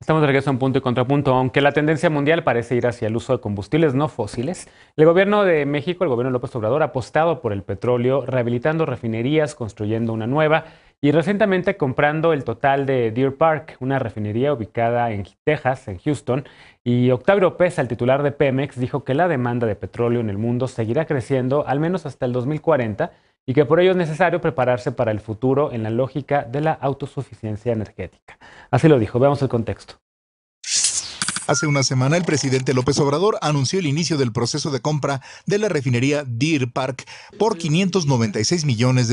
Estamos de regreso en Punto y Contrapunto. Aunque la tendencia mundial parece ir hacia el uso de combustibles no fósiles, el gobierno de México, el gobierno de López Obrador, ha apostado por el petróleo, rehabilitando refinerías, construyendo una nueva y recientemente comprando el total de Deer Park, una refinería ubicada en Texas, en Houston. Y Octavio Oropeza, el titular de Pemex, dijo que la demanda de petróleo en el mundo seguirá creciendo al menos hasta el 2040 y que por ello es necesario prepararse para el futuro en la lógica de la autosuficiencia energética. Así lo dijo. Veamos el contexto. Hace una semana, el presidente López Obrador anunció el inicio del proceso de compra de la refinería Deer Park por $596 millones,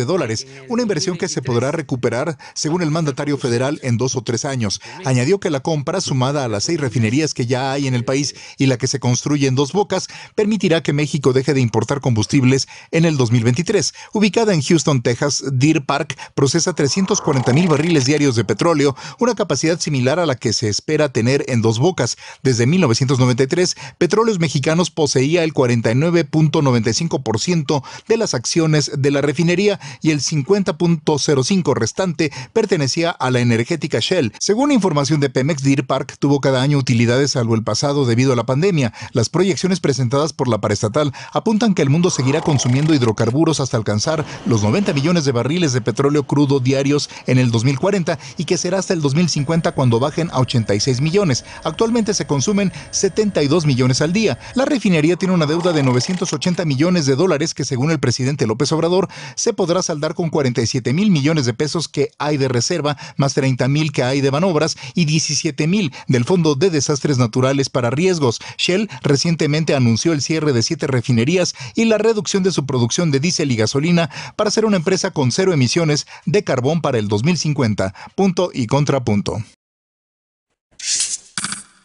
una inversión que se podrá recuperar, según el mandatario federal, en 2 o 3 años. Añadió que la compra, sumada a las 6 refinerías que ya hay en el país y la que se construye en Dos Bocas, permitirá que México deje de importar combustibles en el 2023. Ubicada en Houston, Texas, Deer Park procesa 340,000 barriles diarios de petróleo, una capacidad similar a la que se espera tener en Dos Bocas. Desde 1993, Petróleos Mexicanos poseía el 49.95% de las acciones de la refinería y el 50.05% restante pertenecía a la energética Shell. Según información de Pemex, Deer Park tuvo cada año utilidades salvo el pasado debido a la pandemia. Las proyecciones presentadas por la paraestatal apuntan que el mundo seguirá consumiendo hidrocarburos hasta alcanzar los 90 millones de barriles de petróleo crudo diarios en el 2040 y que será hasta el 2050 cuando bajen a 86 millones. Actualmente se consumen 72 millones al día. La refinería tiene una deuda de $980 millones que, según el presidente López Obrador, se podrá saldar con 47,000 millones de pesos que hay de reserva, más 30,000 que hay de manobras y 17,000 del Fondo de Desastres Naturales para Riesgos. Shell recientemente anunció el cierre de 7 refinerías y la reducción de su producción de diésel y gasolina para ser una empresa con 0 emisiones de carbón para el 2050. Punto y contrapunto.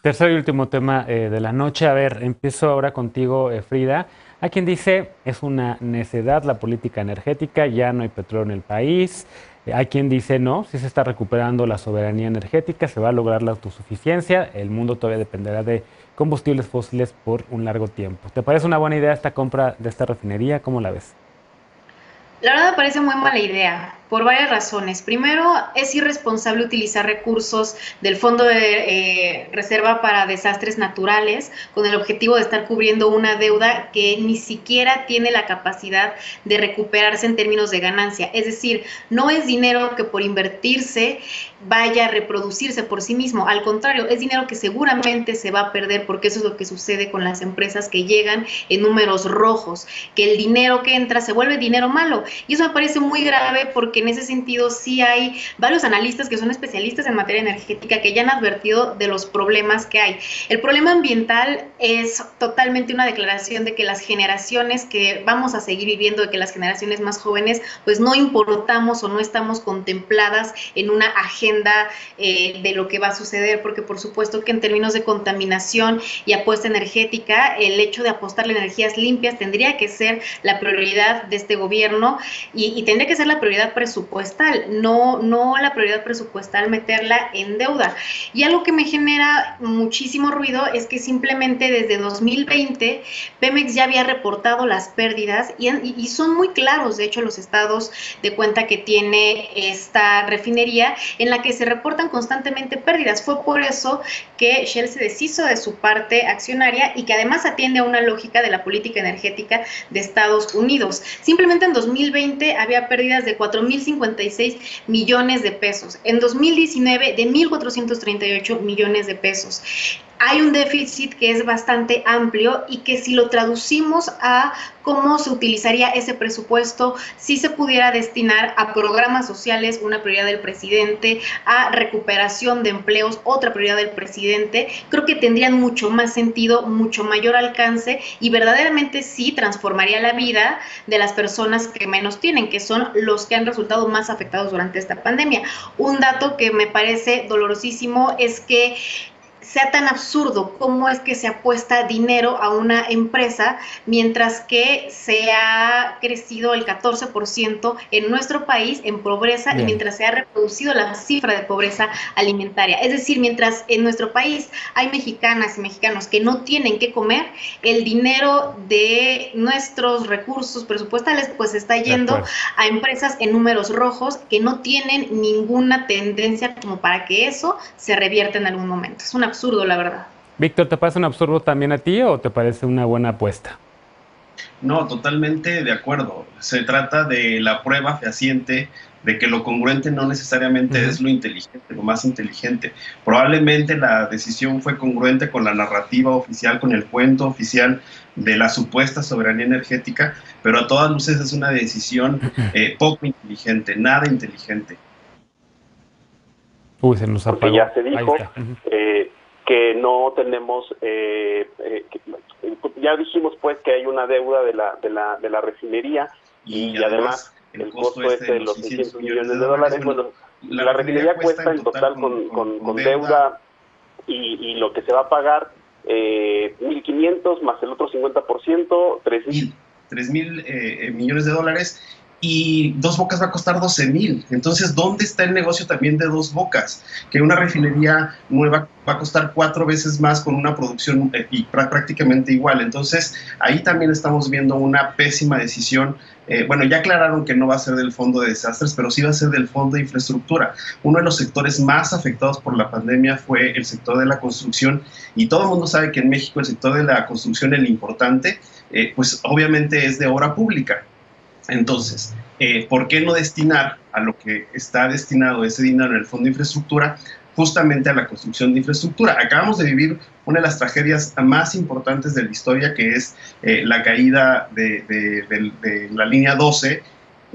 Tercer y último tema de la noche. A ver, empiezo ahora contigo, Frida. Hay quien dice es una necedad la política energética, ya no hay petróleo en el país. Hay quien dice no, sí se está recuperando la soberanía energética, se va a lograr la autosuficiencia, el mundo todavía dependerá de combustibles fósiles por un largo tiempo. ¿Te parece una buena idea esta compra de esta refinería? ¿Cómo la ves? La verdad me parece muy mala idea, por varias razones. Primero, es irresponsable utilizar recursos del Fondo de Reserva para Desastres Naturales con el objetivo de estar cubriendo una deuda que ni siquiera tiene la capacidad de recuperarse en términos de ganancia. Es decir, no es dinero que por invertirse vaya a reproducirse por sí mismo. Al contrario, es dinero que seguramente se va a perder, porque eso es lo que sucede con las empresas que llegan en números rojos, que el dinero que entra se vuelve dinero malo. Y eso me parece muy grave porque en ese sentido sí hay varios analistas que son especialistas en materia energética que ya han advertido de los problemas que hay. El problema ambiental es totalmente una declaración de que las generaciones que vamos a seguir viviendo, de que las generaciones más jóvenes pues no importamos o no estamos contempladas en una agenda de lo que va a suceder, porque por supuesto que en términos de contaminación y apuesta energética, el hecho de apostarle a energías limpias tendría que ser la prioridad de este gobierno y tendría que ser la prioridad presupuestal, no la prioridad presupuestal meterla en deuda. Y algo que me genera muchísimo ruido es que simplemente desde 2020 Pemex ya había reportado las pérdidas y son muy claros, de hecho, los estados de cuenta que tiene esta refinería en la que se reportan constantemente pérdidas. Fue por eso que Shell se deshizo de su parte accionaria y que además atiende a una lógica de la política energética de Estados Unidos. Simplemente en 2020 había pérdidas de 4,056 millones de pesos. En 2019 de 1,438 millones de pesos. Hay un déficit que es bastante amplio y que si lo traducimos a cómo se utilizaría ese presupuesto, si se pudiera destinar a programas sociales, una prioridad del presidente, a recuperación de empleos, otra prioridad del presidente, creo que tendrían mucho más sentido, mucho mayor alcance y verdaderamente sí transformaría la vida de las personas que menos tienen, que son los que han resultado más afectados durante esta pandemia. Un dato que me parece dolorosísimo es que sea tan absurdo cómo es que se apuesta dinero a una empresa mientras que se ha crecido el 14% en nuestro país en pobreza. Bien. Y mientras se ha reproducido la cifra de pobreza alimentaria. Es decir, mientras en nuestro país hay mexicanas y mexicanos que no tienen que comer, el dinero de nuestros recursos presupuestales pues está yendo a empresas en números rojos que no tienen ninguna tendencia como para que eso se revierta en algún momento. Es un absurdo, la verdad. Víctor, ¿te parece un absurdo también a ti o te parece una buena apuesta? No, totalmente de acuerdo. Se trata de la prueba fehaciente de que lo congruente no necesariamente es lo inteligente, lo más inteligente. Probablemente la decisión fue congruente con la narrativa oficial, con el cuento oficial de la supuesta soberanía energética, pero a todas luces es una decisión poco inteligente, nada inteligente. Uy, se nos apagó. Porque ya se dijo que no tenemos, ya dijimos pues que hay una deuda de la refinería y además el costo es de los 600 millones de dólares. Bueno, la refinería cuesta en total con deuda y lo que se va a pagar 1.500 más el otro 50%, 3.000 millones de dólares. Y Dos Bocas va a costar 12,000. Entonces, ¿dónde está el negocio también de Dos Bocas? Que una refinería nueva va a costar 4 veces más con una producción prácticamente igual. Entonces, ahí también estamos viendo una pésima decisión. Bueno, ya aclararon que no va a ser del Fondo de Desastres, pero sí va a ser del Fondo de Infraestructura. Uno de los sectores más afectados por la pandemia fue el sector de la construcción, y todo el mundo sabe que en México el sector de la construcción, el importante, pues obviamente es de obra pública. Entonces, ¿por qué no destinar a lo que está destinado ese dinero en el Fondo de Infraestructura justamente a la construcción de infraestructura? Acabamos de vivir una de las tragedias más importantes de la historia, que es la caída de la línea 12,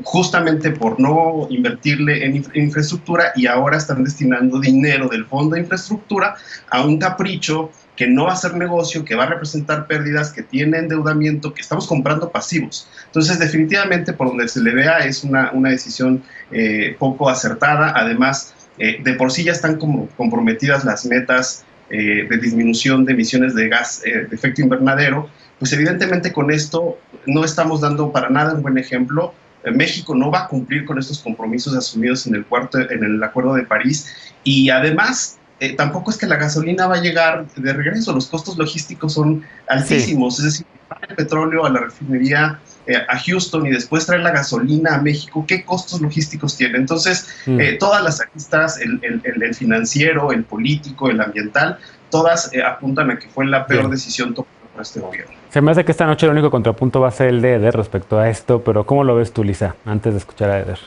justamente por no invertirle en infraestructura, y ahora están destinando dinero del Fondo de Infraestructura a un capricho que no va a ser negocio, que va a representar pérdidas, que tiene endeudamiento, que estamos comprando pasivos. Entonces, definitivamente, por donde se le vea, es una decisión poco acertada. Además, de por sí ya están comprometidas las metas de disminución de emisiones de gas de efecto invernadero. Pues evidentemente con esto no estamos dando para nada un buen ejemplo. México no va a cumplir con estos compromisos asumidos en el Acuerdo de París, y además tampoco es que la gasolina va a llegar de regreso. Los costos logísticos son altísimos. Sí. Es decir, traer el petróleo a la refinería a Houston y después traer la gasolina a México, ¿qué costos logísticos tiene? Entonces, todas las aristas, el financiero, el político, el ambiental, todas apuntan a que fue la peor decisión tomada por este gobierno. Se me hace que esta noche el único contrapunto va a ser el de Eder respecto a esto, pero ¿cómo lo ves tú, Lisa, antes de escuchar a Eder?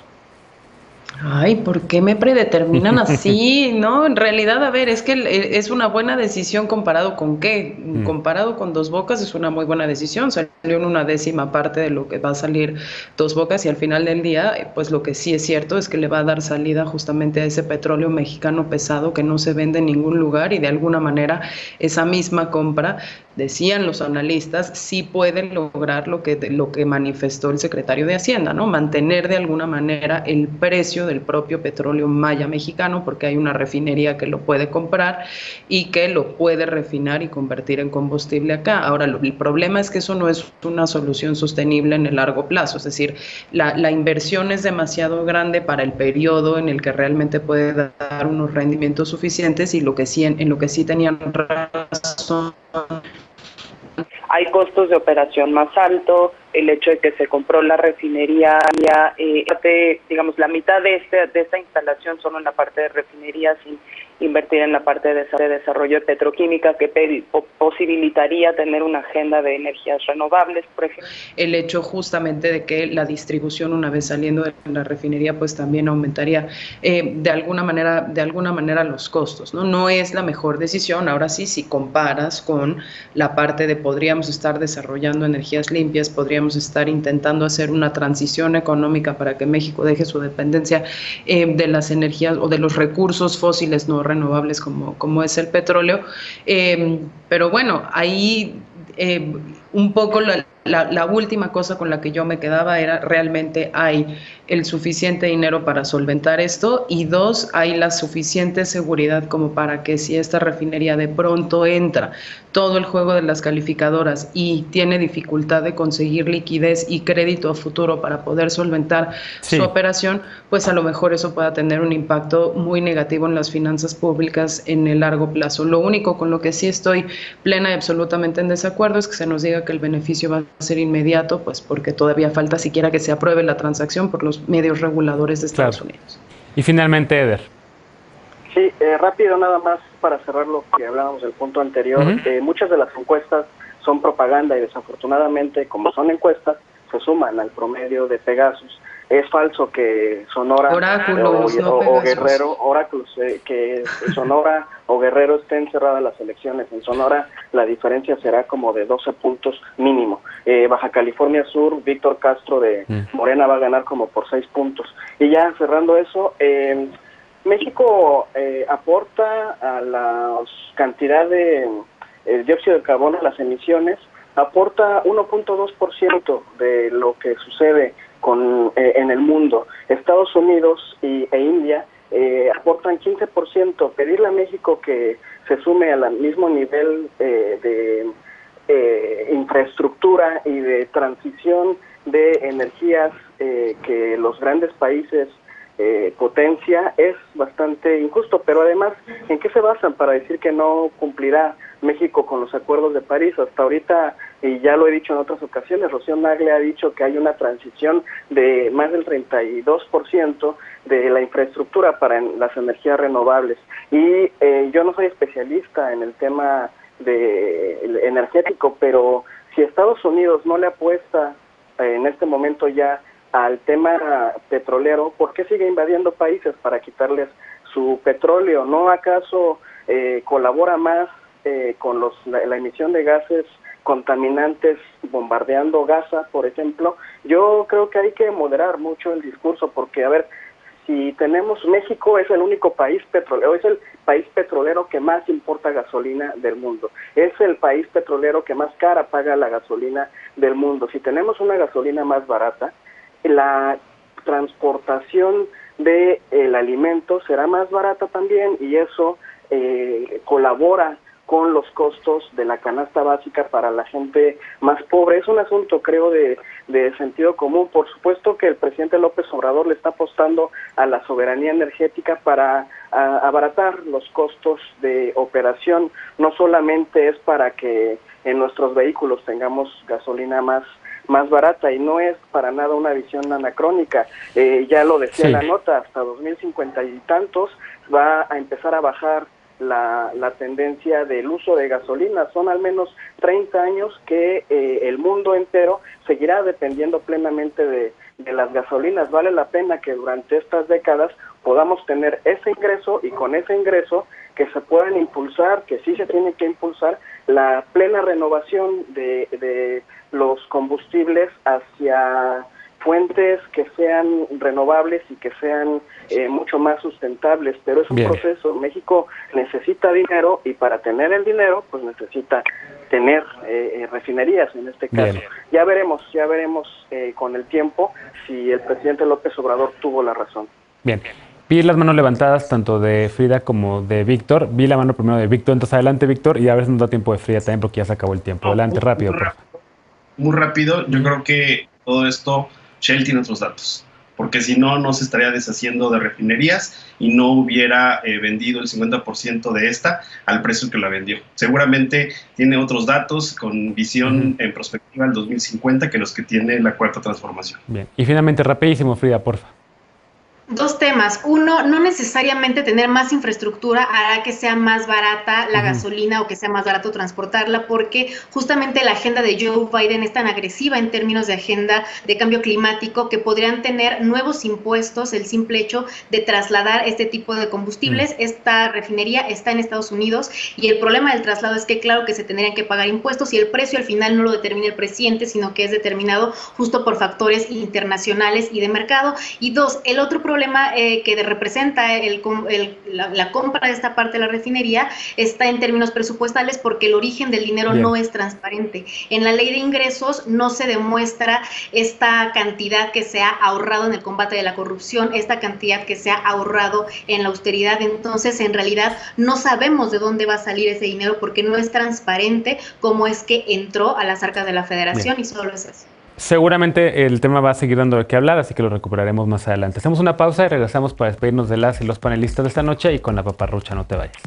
Ay, ¿por qué me predeterminan así? No, en realidad, a ver, es que es una buena decisión comparado con qué. Comparado con Dos Bocas es una muy buena decisión. Salió en una 10ª parte de lo que va a salir Dos Bocas, y al final del día, pues lo que sí es cierto es que le va a dar salida justamente a ese petróleo mexicano pesado que no se vende en ningún lugar, y de alguna manera esa misma compra, decían los analistas, sí pueden lograr lo que manifestó el secretario de Hacienda, ¿no? Mantener de alguna manera el precio del propio petróleo maya mexicano, porque hay una refinería que lo puede comprar y que lo puede refinar y convertir en combustible acá. Ahora, el problema es que eso no es una solución sostenible en el largo plazo, es decir, la inversión es demasiado grande para el periodo en el que realmente puede dar unos rendimientos suficientes, y en lo que sí tenían razón. Hay costos de operación más altos, el hecho de que se compró la refinería, digamos, la mitad de esta instalación solo en la parte de refinería, sin invertir en la parte de desarrollo de petroquímica, que posibilitaría tener una agenda de energías renovables, por ejemplo. El hecho justamente de que la distribución, una vez saliendo de la refinería, pues también aumentaría de alguna manera los costos, ¿no? No es la mejor decisión. Ahora sí, si comparas con la parte de podríamos estar desarrollando energías limpias, podríamos estar intentando hacer una transición económica para que México deje su dependencia de las energías o de los recursos fósiles no renovables como es el petróleo, pero bueno, ahí un poco la última cosa con la que yo me quedaba era realmente hay el suficiente dinero para solventar esto, y dos, hay la suficiente seguridad como para que si esta refinería de pronto entra todo el juego de las calificadoras y tiene dificultad de conseguir liquidez y crédito a futuro para poder solventar su operación, pues a lo mejor eso pueda tener un impacto muy negativo en las finanzas públicas en el largo plazo. Lo único con lo que sí estoy plena y absolutamente en desacuerdo es que se nos diga que el beneficio va a ser inmediato, pues porque todavía falta siquiera que se apruebe la transacción por los medios reguladores de Estados Unidos. Y finalmente, Eder. Sí, rápido nada más para cerrar lo que hablábamos del punto anterior. Muchas de las encuestas son propaganda y desafortunadamente, como son encuestas, se suman al promedio de Pegasus. Es falso que Sonora o Guerrero, que Sonora o Guerrero estén cerradas las elecciones. En Sonora la diferencia será como de 12 puntos mínimo. Baja California Sur, Víctor Castro de Morena va a ganar como por 6 puntos. Y ya cerrando eso, México aporta a la cantidad de dióxido de carbono, las emisiones, aporta 1.2% de lo que sucede en el mundo. Estados Unidos e India aportan 15%. Pedirle a México que se sume al mismo nivel de infraestructura y de transición de energías que los grandes países potencia es bastante injusto, pero además, ¿en qué se basan para decir que no cumplirá México con los acuerdos de París? Hasta ahorita, y ya lo he dicho en otras ocasiones, Rocío Nagler ha dicho que hay una transición de más del 32% de la infraestructura para las energías renovables. Y yo no soy especialista en el tema energético, pero si Estados Unidos no le apuesta en este momento ya al tema petrolero, ¿por qué sigue invadiendo países para quitarles su petróleo? ¿No acaso colabora más con la emisión de gases contaminantes bombardeando Gaza, por ejemplo? Yo creo que hay que moderar mucho el discurso, porque, a ver, si tenemos, México es el único país petrolero, es el país petrolero que más importa gasolina del mundo, es el país petrolero que más cara paga la gasolina del mundo. Si tenemos una gasolina más barata, la transportación del alimento será más barata también, y eso colabora con los costos de la canasta básica para la gente más pobre. Es un asunto, creo, de sentido común. Por supuesto que el presidente López Obrador le está apostando a la soberanía energética para abaratar los costos de operación. No solamente es para que en nuestros vehículos tengamos gasolina más barata, y no es para nada una visión anacrónica. Ya lo decía la nota, hasta 2050 y tantos va a empezar a bajar la tendencia del uso de gasolina. Son al menos 30 años que el mundo entero seguirá dependiendo plenamente de las gasolinas. Vale la pena que durante estas décadas podamos tener ese ingreso, y con ese ingreso que se puedan impulsar, que sí se tiene que impulsar, la plena renovación de los combustibles hacia fuentes que sean renovables y que sean mucho más sustentables, pero es un proceso. México necesita dinero, y para tener el dinero pues necesita tener refinerías en este caso. Bien. Ya veremos con el tiempo si el presidente López Obrador tuvo la razón. Bien. Vi las manos levantadas tanto de Frida como de Víctor. Vi la mano primero de Víctor, entonces adelante, Víctor, y a ver si nos da tiempo de Frida también, porque ya se acabó el tiempo. Adelante, rápido, por favor. Muy rápido, yo creo que todo esto, Shell tiene otros datos, porque si no, no se estaría deshaciendo de refinerías y no hubiera vendido el 50% de esta al precio que la vendió. Seguramente tiene otros datos con visión en perspectiva al 2050 que los que tiene la Cuarta Transformación. Bien, y finalmente, rapidísimo, Frida, porfa. Dos temas. Uno, no necesariamente tener más infraestructura hará que sea más barata la gasolina o que sea más barato transportarla, porque justamente la agenda de Joe Biden es tan agresiva en términos de agenda de cambio climático que podrían tener nuevos impuestos el simple hecho de trasladar este tipo de combustibles. Esta refinería está en Estados Unidos y el problema del traslado es que claro que se tendrían que pagar impuestos, y el precio al final no lo determina el presidente, sino que es determinado justo por factores internacionales y de mercado. Y dos, el otro problema problema que representa la compra de esta parte de la refinería está en términos presupuestales porque el origen del dinero no es transparente. En la ley de ingresos no se demuestra esta cantidad que se ha ahorrado en el combate de la corrupción, esta cantidad que se ha ahorrado en la austeridad. Entonces, en realidad, no sabemos de dónde va a salir ese dinero porque no es transparente cómo es que entró a las arcas de la Federación. Bien. Y solo es eso. Seguramente el tema va a seguir dando de qué hablar, así que lo recuperaremos más adelante. Hacemos una pausa y regresamos para despedirnos de las y los panelistas de esta noche y con la paparrucha, no te vayas.